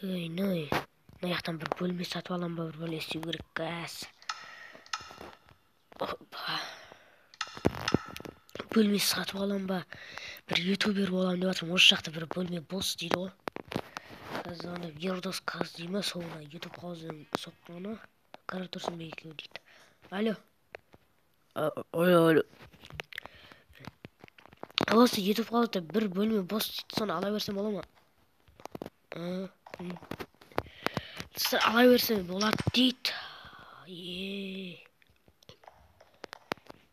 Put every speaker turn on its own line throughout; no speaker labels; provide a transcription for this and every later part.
Ой, мына жақтан бір бөлме сатып аламын ба, бір бөлме істеу керек газ. Бөлме сатып аламын ба, бір ютубер боламын деп жатырмын. Осы жақта бір бөлме бос дейді ғой. Звонып Ердос Каз дей ма, соңына ютуб қауызын соққаны қарап тұрсын ба екеуі дейді. Алло. Алло. Осы ютуб қауызда бір бөлме бос дейді, соны ала берсем бола ма? Ала берсем болады дейді.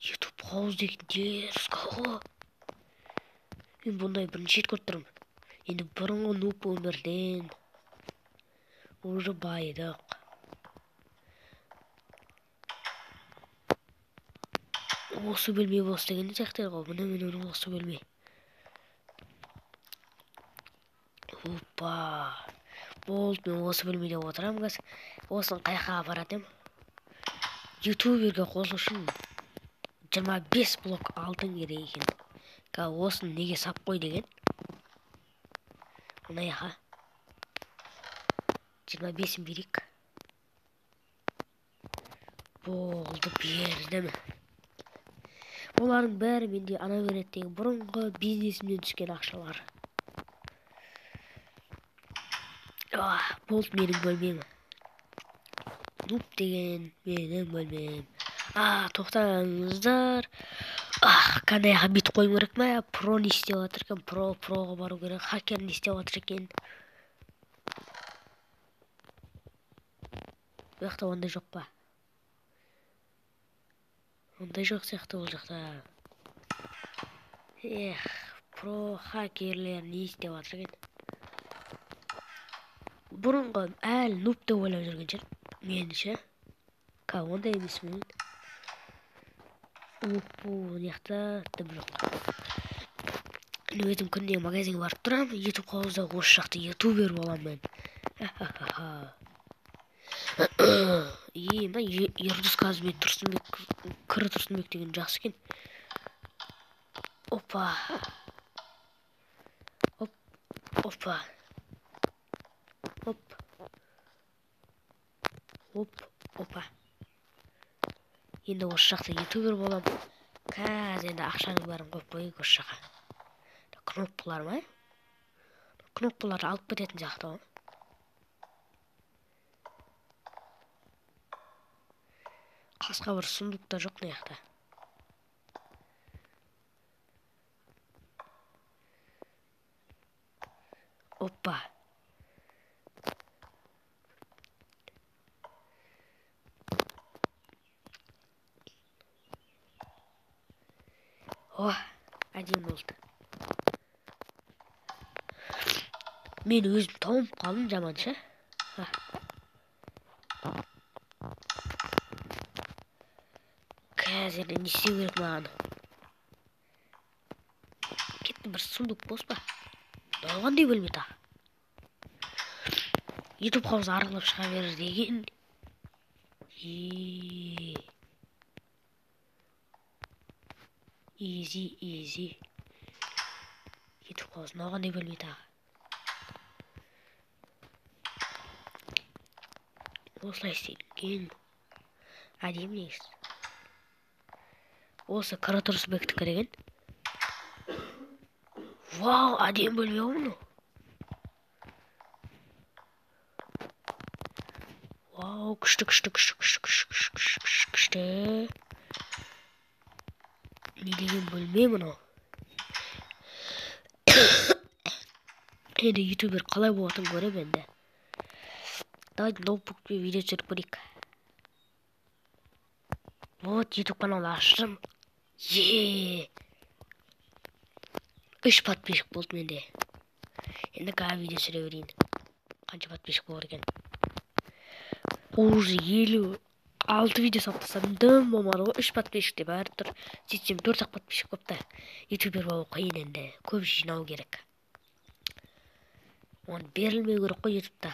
ютуб қауыз деген дерзко ғой. Мен бұндай бірінші рет көріп тұрмын. Енді бұрынғы нуп өмірден уже байдық. Осы бөлме бос деген сияқты ғой. Міне осы бөлме. Опа. Болды, мен осы бөлмеде отырамын қазір. Осыны қайқа апаратым. Ютуберге қосу үшін 25 блок алтын керек екен. Осыны неге сап қой деген. Мына яқа 25-ін берейік. Болды, бердім. Олардың бәрі менде ана береді деген бұрынғы бизнесімнен түскен ақшалар. Болды, менің бөлмем. Нуп деген менің бөлмем. Тоқтаңыздар. Қандай бит қойым керек ма? Про не істеп жатыр екен? Проға бару керек. Хакер не істеп жатыр екен? Бұл жақта ондай жоқ па? Ондай жоқ сияқты ол жақта. Про хакерлер не істеп жатыр екен? Бұрынғы әлі нуп деп ойлап жүрген жер. Меніңше. Ондай емес мен. Бұл жақта дым жоқ. Өзім күнде магазинге барып тұрамын. Ютуб қауызда осы жақта ютубер боламын мен. Мына Ердос Каз бен Тұрсынбек, Кірі Тұрсынбек деген жақсы екен. Опа. Опа. Опа. Енді осы жақта ютубер болам. Қазір енді ақшаның бәрін қойып қойып осы жаққа. Кнопкалар ма? Кнопкаларды алып кететін жақта ғой. Қасқа бір сұндық та жоқ не жақта. Опа. Әдем болды. Мен өзім тауып қалдым жаманша. Қазір не істеу керек маған? Кетті, бір сұндық бос па? Қандай бөлме та? Ютуб қауыз арғылып шыға берер деген. Easy. Ютуб қауыз қандай бөлме та? Осылай істелген. Әдемі негіз. Осы Кірі Тұрсынбекті кереген. Вау, әдемі бөлме ғой мұны. Вау, күшті. Не деген бөлме мұны? Енді ютубер қалай болатын көрем енді. Давайте ноутбукпен видео түсіріп көрейік. Вот, ютуб канал аштым. 3 подписчик болды менде. Енді қазір видео түсіре берейін. Қанша подписчик болар екен? Уже 56 видео салып тастадым. Дым болмады ғой. 3 подписчик деп бәрі тұр. Сөйтсем 4-ақ подписчик болыпты. Ютубер болу қиын енді. Көп жинау керек. Оны берілмеу керек қой ютубта.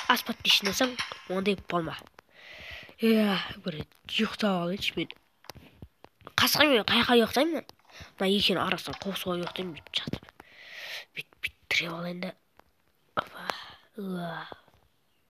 Аз подписчик болсаң, ондай болма. Бір ұйықтап алайыншы мен. Қасқа мен қайқа ұйықтаймын мен. Мына екеуінің арасынан қосуға ұйықтаймын бүйтіп жатып. Бүйтіп тіреп алайын да. Уа.